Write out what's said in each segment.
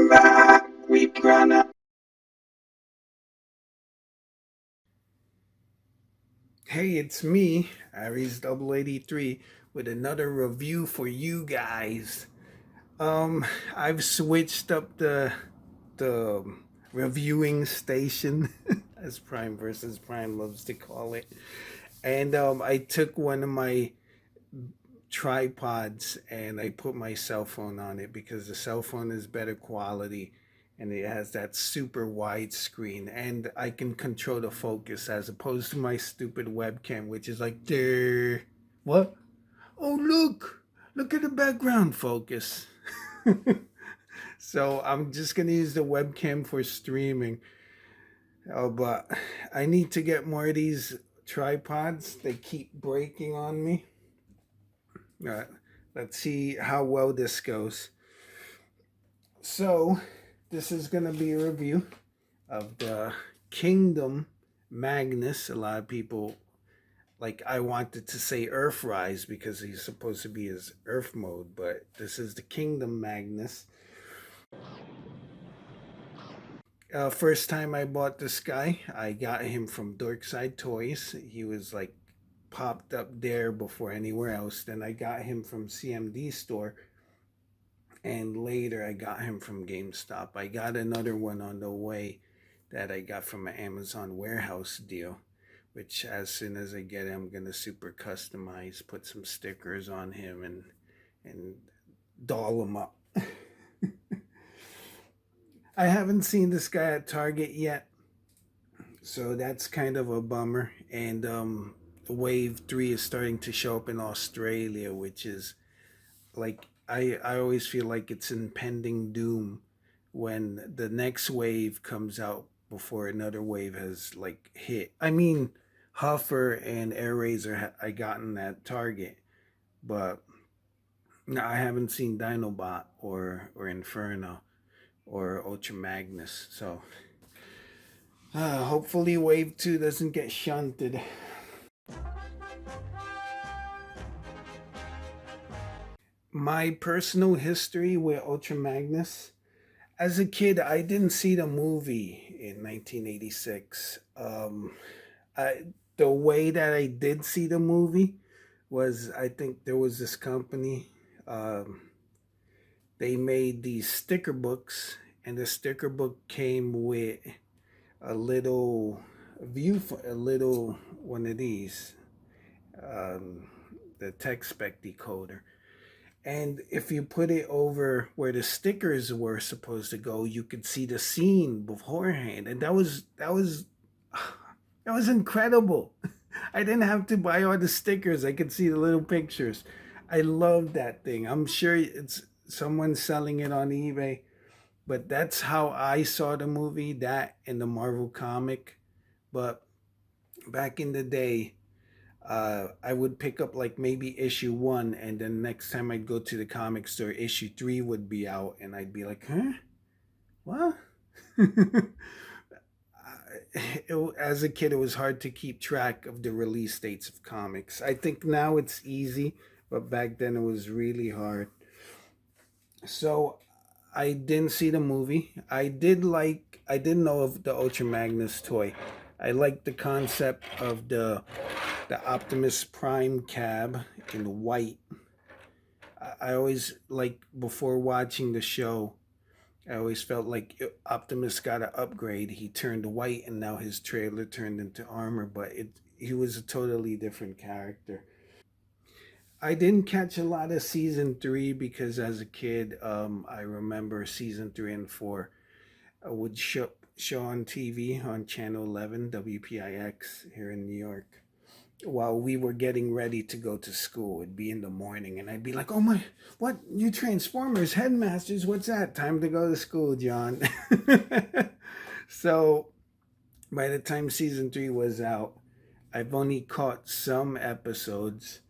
back, we've grown up. Hey, it's me, Aries Double 83, with another review for you guys. Um, I've switched up the reviewing station, as Prime versus Prime loves to call it, and I took one of my tripods and I put my cell phone on it because the cell phone is better quality and it has that super wide screen and I can control the focus as opposed to my stupid webcam, which is like there. What? Oh, look at the background focus. So I'm just gonna use the webcam for streaming. Oh, but I need to get more of these tripods. They keep breaking on me. All right, let's see how well this goes. So, this is going to be a review of the Kingdom Magnus. A lot of people, like, I wanted to say Earthrise because he's supposed to be his Earth mode, but this is the Kingdom Magnus. First time I bought this guy, I got him from Dorkside Toys. He was like popped up there before anywhere else. Then I got him from CMD store, and later I got him from GameStop. I got another one on the way that I got from an Amazon warehouse deal, which as soon as I get it, I'm gonna super customize, put some stickers on him, and doll him up. I haven't seen this guy at Target yet, so that's kind of a bummer. And Wave 3 is starting to show up in Australia, which is like I always feel like it's impending doom when the next wave comes out before another wave has like hit. I mean, Huffer and Air Razor I gotten at Target, but no, I haven't seen Dinobot or Inferno or Ultra Magnus. So hopefully Wave 2 doesn't get shunted. My personal history with Ultra Magnus. As a kid, I didn't see the movie in 1986. The way that I did see the movie was I think there was this company. Um, they made these sticker books, and the sticker book came with a little a little one of these, um, the tech spec decoder. And if you put it over where the stickers were supposed to go, you could see the scene beforehand, and that was incredible. I didn't have to buy all the stickers; I could see the little pictures. I love that thing. I'm sure it's someone selling it on eBay, but that's how I saw the movie. That and the Marvel comic. But back in the day, I would pick up like maybe issue one, and then next time I'd go to the comic store, issue three would be out, and I'd be like, huh? What? As a kid, it was hard to keep track of the release dates of comics. I think now it's easy, but back then it was really hard. So I didn't see the movie. I didn't know of the Ultra Magnus toy. I liked the concept of the Optimus Prime cab in white. I always like before watching the show, I always felt like Optimus got an upgrade. He turned white, and now his trailer turned into armor. But he was a totally different character. I didn't catch a lot of season three because as a kid, I remember season three and four would show on TV on Channel 11 WPIX here in New York while we were getting ready to go to school. It'd be in the morning, and I'd be like, "Oh my, what? You Transformers headmasters? What's that? Time to go to school, John." So by the time season three was out, I've only caught some episodes.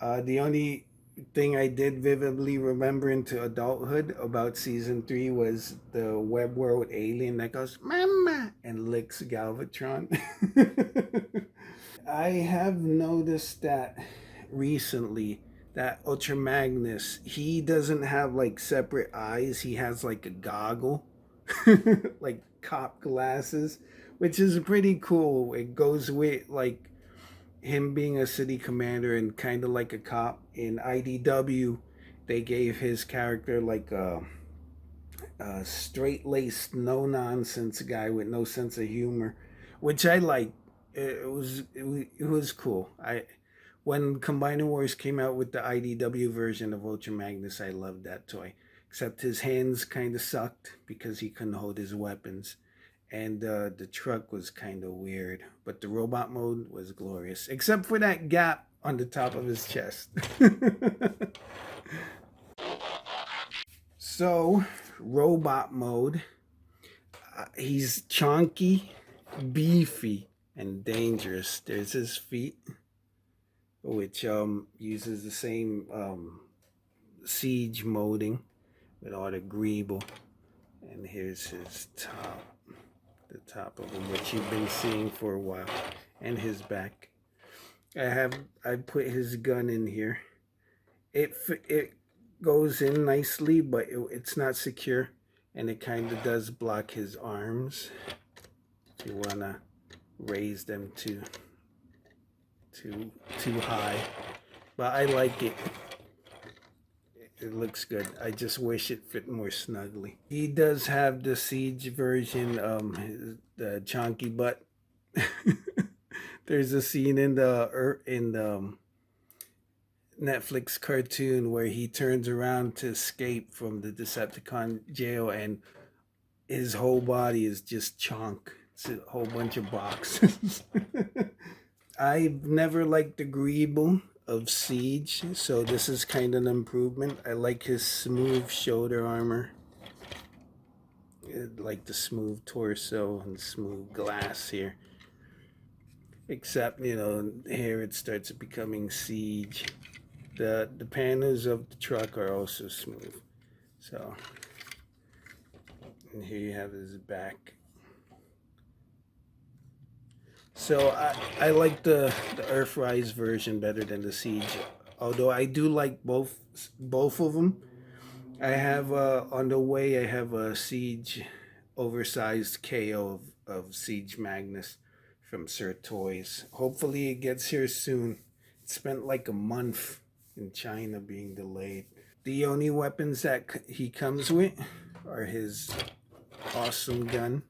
The only thing I did vividly remember into adulthood about season three was the web world alien that goes "Mama" and licks Galvatron. I have noticed that recently that Ultra Magnus, he doesn't have like separate eyes. He has like a goggle, like cop glasses, which is pretty cool. It goes with like him being a city commander and kind of like a cop. In IDW, they gave his character like a straight laced, no nonsense guy with no sense of humor, which I like. It was cool. I When Combining Wars came out with the IDW version of Ultra Magnus, I loved that toy. Except his hands kind of sucked because he couldn't hold his weapons, and the truck was kind of weird. But the robot mode was glorious, except for that gap on the top of his chest. So, robot mode. He's chunky, beefy, and dangerous. There's his feet, which uses the same siege molding with all the greeble. And here's his top, the top of him, which you've been seeing for a while, and his back. I put his gun in here. It goes in nicely, but it's not secure, and it kind of does block his arms. If you wanna raise them too high, but I like it. It looks good. I just wish it fit more snugly. He does have the siege version, the chonky butt. There's a scene in the Netflix cartoon where he turns around to escape from the Decepticon jail, and his whole body is just chonk. It's a whole bunch of boxes. I've never liked the greeble of Siege, so this is kind of an improvement. I like his smooth shoulder armor. I like the smooth torso and smooth glass here. Except, here it starts becoming Siege. The panels of the truck are also smooth. So, and here you have his back. So I like the Earthrise version better than the Siege, although I do like both of them. I have on the way. I have a Siege oversized KO of Siege Magnus from Sir Toys. Hopefully it gets here soon. It spent like a month in China being delayed. The only weapons that he comes with are his awesome gun.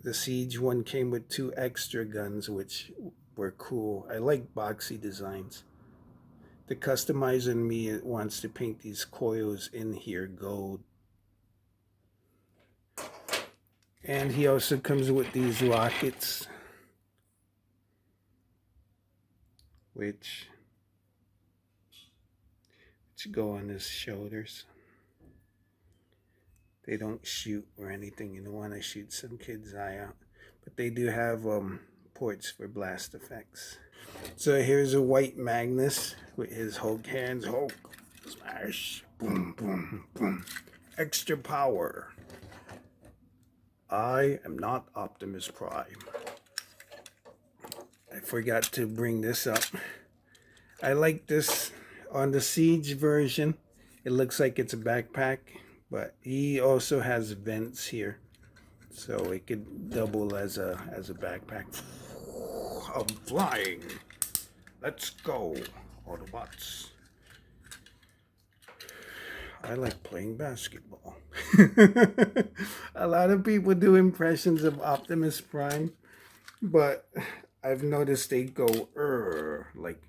The Siege one came with 2 extra guns, which were cool. I like boxy designs. The customizer in me wants to paint these coils in here gold. And he also comes with these rockets, which go on his shoulders. They don't shoot or anything. You don't want to shoot some kid's eye out. But they do have ports for blast effects. So here's a white Magnus with his Hulk hands. Hulk, smash, boom, boom, boom. Extra power. I am not Optimus Prime. I forgot to bring this up. I like this on the Siege version. It looks like it's a backpack, but he also has vents here, so it could double as a backpack. I'm flying. Let's go, Autobots. I like playing basketball. A lot of people do impressions of Optimus Prime, but I've noticed they go like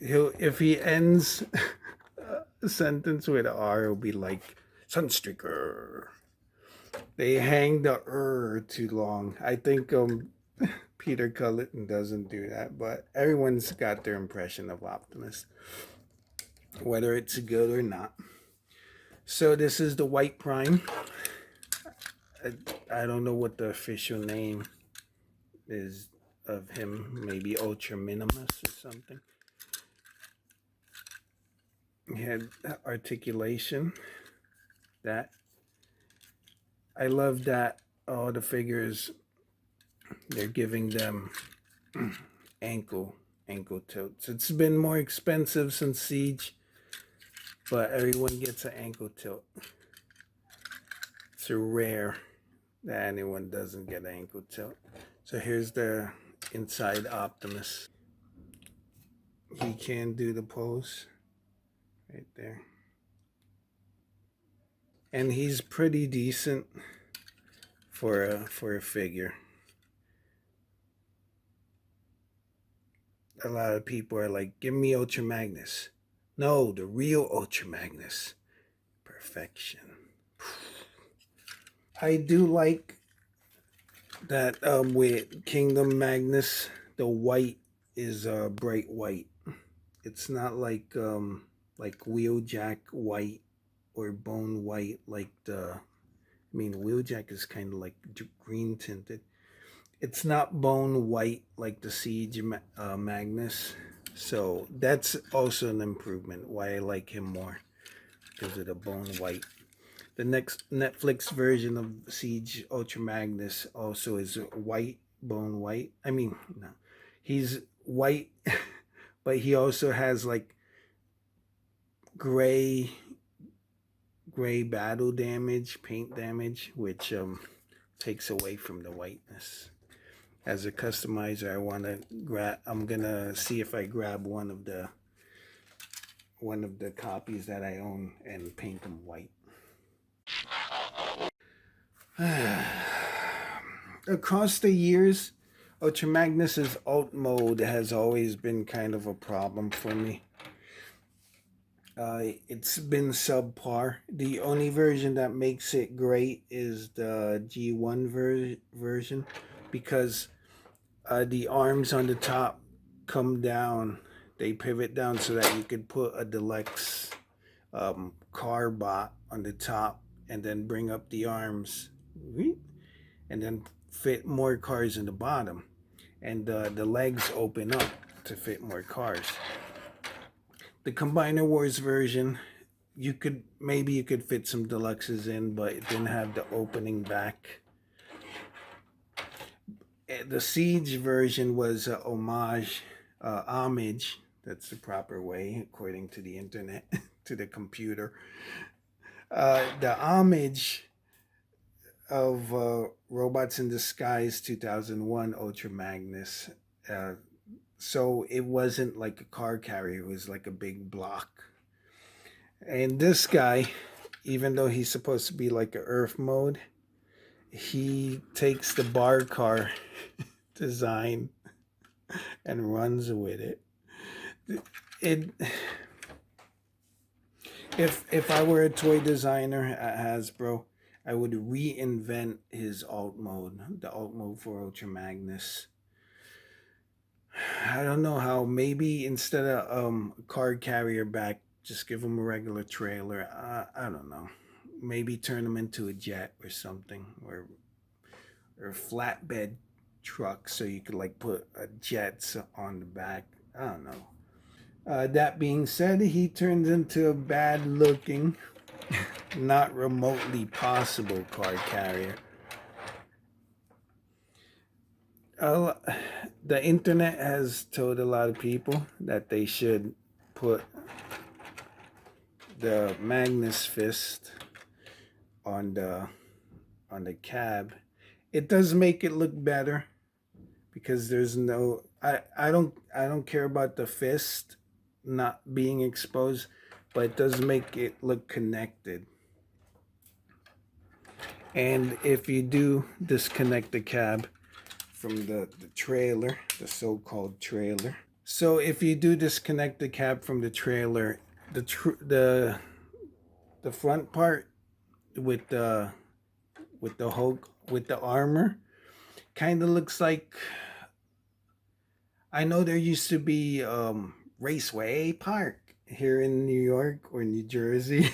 if he ends a sentence with an R, it'll be like Sunstreaker. They hang the too long. I think Peter Cullen doesn't do that, but everyone's got their impression of Optimus, whether it's good or not. So this is the White Prime. I don't know what the official name is of him. Maybe Ultra Minimus or something. He had articulation. That I love that all the figures, they're giving them ankle ankle tilts. It's been more expensive since Siege, but everyone gets an ankle tilt. It's a rare that anyone doesn't get an ankle tilt. So here's the inside Optimus. He can do the pose right there. And he's pretty decent for a figure. A lot of people are like, give me Ultra Magnus. No, the real Ultra Magnus. Perfection. I do like that with Kingdom Magnus, the white is bright white. It's not like Wheeljack white or Bone white like Wheeljack is kind of like green tinted. It's not bone white like the Siege Magnus. So that's also an improvement. Why I like him more, because of the bone white. The next Netflix version of Siege Ultra Magnus also is white, bone white. No, he's white, but he also has like gray battle damage, paint damage, which takes away from the whiteness. As a customizer, I'm gonna see if I grab one of the copies that I own and paint them white. Across the years, Ultra Magnus's alt mode has always been kind of a problem for me. It's been subpar. The only version that makes it great is the G1 version, because the arms on the top come down. They pivot down so that you could put a deluxe car bot on the top and then bring up the arms and then fit more cars in the bottom, and the legs open up to fit more cars. The Combiner Wars version, you could fit some deluxes in, but it didn't have the opening back. The Siege version was homage, that's the proper way according to the internet, to the computer. The homage of Robots in Disguise 2001 Ultra Magnus. So it wasn't like a car carrier, it was like a big block. And this guy, even though he's supposed to be like a Earth mode, he takes the bar car design and runs with it. If I were a toy designer at Hasbro, I would reinvent his alt mode, the alt mode for Ultra Magnus. I don't know how. Maybe instead of card carrier back, just give him a regular trailer. I don't know. Maybe turn him into a jet or something, or a flatbed truck, so you could like put jets on the back. I don't know. That being said, he turns into a bad looking, not remotely possible card carrier. The internet has told a lot of people that they should put the Magnus fist on the cab. It does make it look better, because there's no I don't care about the fist not being exposed, but it does make it look connected. And if you do disconnect the cab from the trailer, the so-called trailer. So if you do disconnect the cab from the trailer, the front part with the Hulk with the armor kind of looks like, I know there used to be Raceway Park here in New York or New Jersey.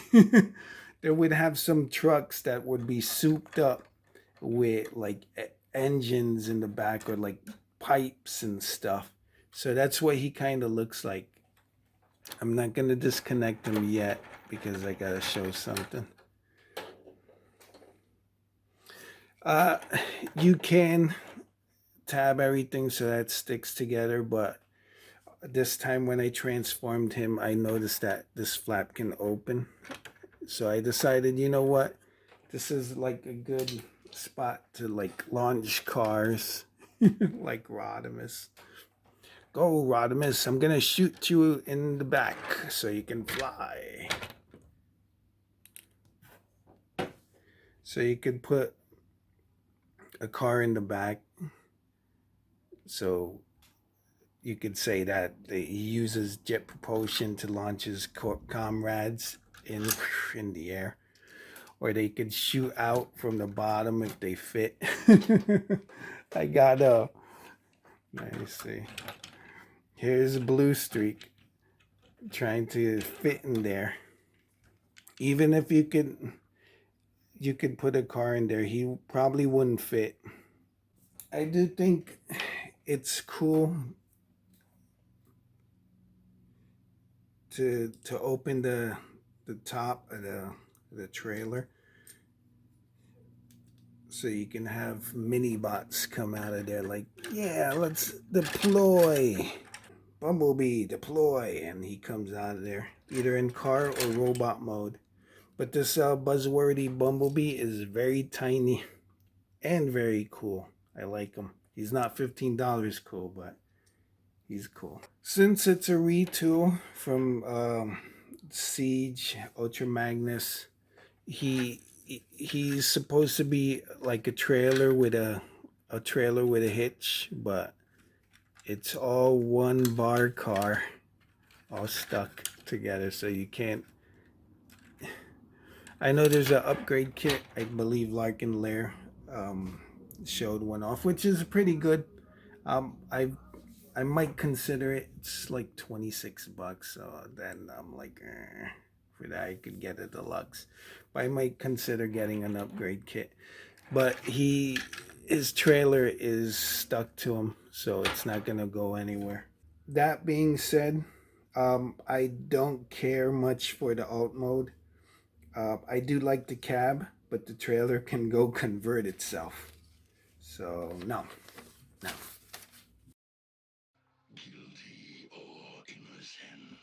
There would have some trucks that would be souped up with like engines in the back, or like pipes and stuff. So that's what he kind of looks like. I'm not going to disconnect him yet because I got to show something. You can tab everything so that sticks together, but this time when I transformed him, I noticed that this flap can open. So I decided, you know what? This is like a good spot to like launch cars like Rodimus. Go, Rodimus. I'm going to shoot you in the back so you can fly. So you could put a car in the back. So you could say that he uses jet propulsion to launch his comrades in the air, or they could shoot out from the bottom if they fit. I got a. Let me see. Here's a blue streak trying to fit in there. Even if you could put a car in there, he probably wouldn't fit. I do think it's cool to open the top of the trailer so you can have mini bots come out of there like, yeah, let's deploy. Bumblebee, deploy, and he comes out of there either in car or robot mode. But this buzzworthy Bumblebee is very tiny and very cool. I like him. He's not $15 cool, but he's cool. Since it's a retool from Siege Ultra Magnus, he's supposed to be like a trailer with a hitch, but it's all one bar car, all stuck together, so you can't. I know there's an upgrade kit. I believe Larkin Lair showed one off, which is pretty good. I might consider it. It's like $26, so then I'm like, for that I could get a deluxe. But I might consider getting an upgrade kit. But his trailer is stuck to him, so it's not gonna go anywhere. That being said, I don't care much for the alt mode. I do like the cab, but the trailer can go convert itself. So no, no. Guilty or innocent.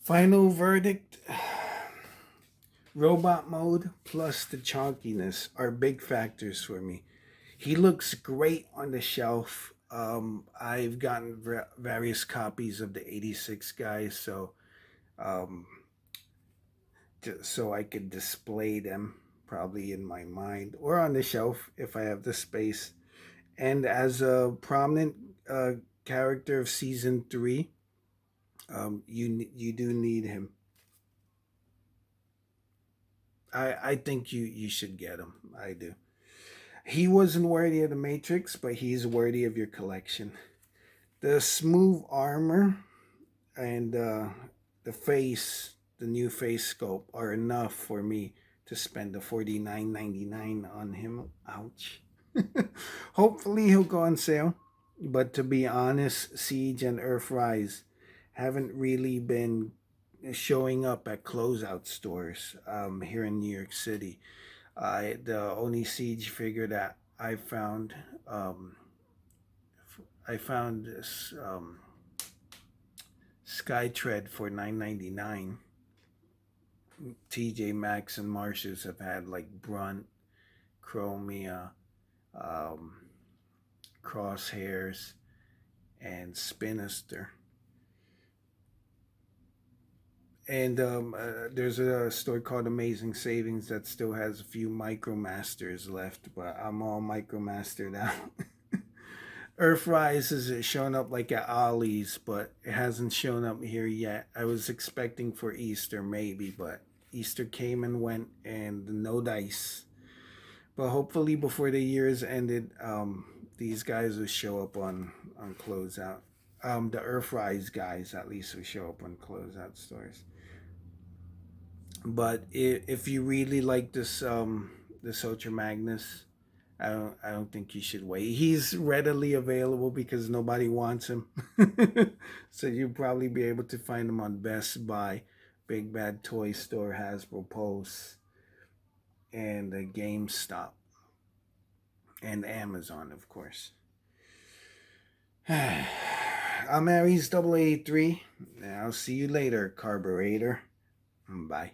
Final verdict. Robot mode plus the chonkiness are big factors for me. He looks great on the shelf. I've gotten various copies of the 86 guys, um, so I could display them probably in my mind or on the shelf if I have the space. And as a prominent character of season 3, you do need him. I think you should get him. I do. He wasn't worthy of the Matrix, but he's worthy of your collection. The smooth armor and the new face sculpt are enough for me to spend the $49.99 on him. Ouch. Hopefully he'll go on sale. But to be honest, Siege and Earthrise haven't really been showing up at closeout stores here in New York City. The only Siege figure that um, I found this Skytread for $9.99. TJ Maxx and Marshalls have had like Brunt, Chromia, um, Crosshairs, and Spinister. And there's a store called Amazing Savings that still has a few Micromasters left, but I'm all Micromastered out. Earthrise has shown up like at Ollie's, but it hasn't shown up here yet. I was expecting for Easter maybe, but Easter came and went, and no dice. But hopefully before the year's ended, these guys will show up on closeout. The Earthrise guys at least will show up on closeout stores. But if you really like this Ultra Magnus, I don't think you should wait. He's readily available because nobody wants him. So you'll probably be able to find him on Best Buy, Big Bad Toy Store, Hasbro Pulse, and GameStop, and Amazon, of course. I'm Aries double A3. I'll see you later, carburetor. Bye.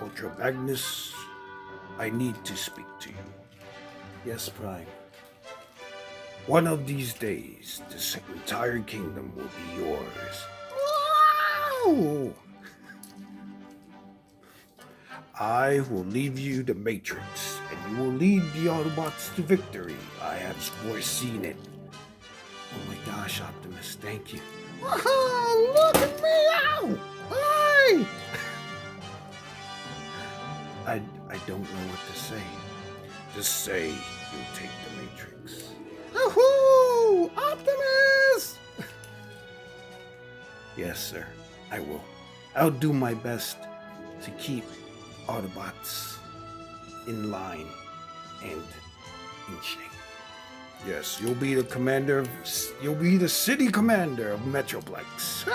Ultra Magnus, I need to speak to you. Yes, Prime. One of these days, this entire kingdom will be yours. Wow! I will leave you the Matrix, and you will lead the Autobots to victory. I have foreseen it. Oh my gosh, Optimus, thank you. Look at me out! Hi! I don't know what to say. Just say you'll take the Matrix. Woohoo! Optimus! Yes, sir, I will. I'll do my best to keep Autobots in line and in shape. Yes, you'll be the city commander of Metroplex.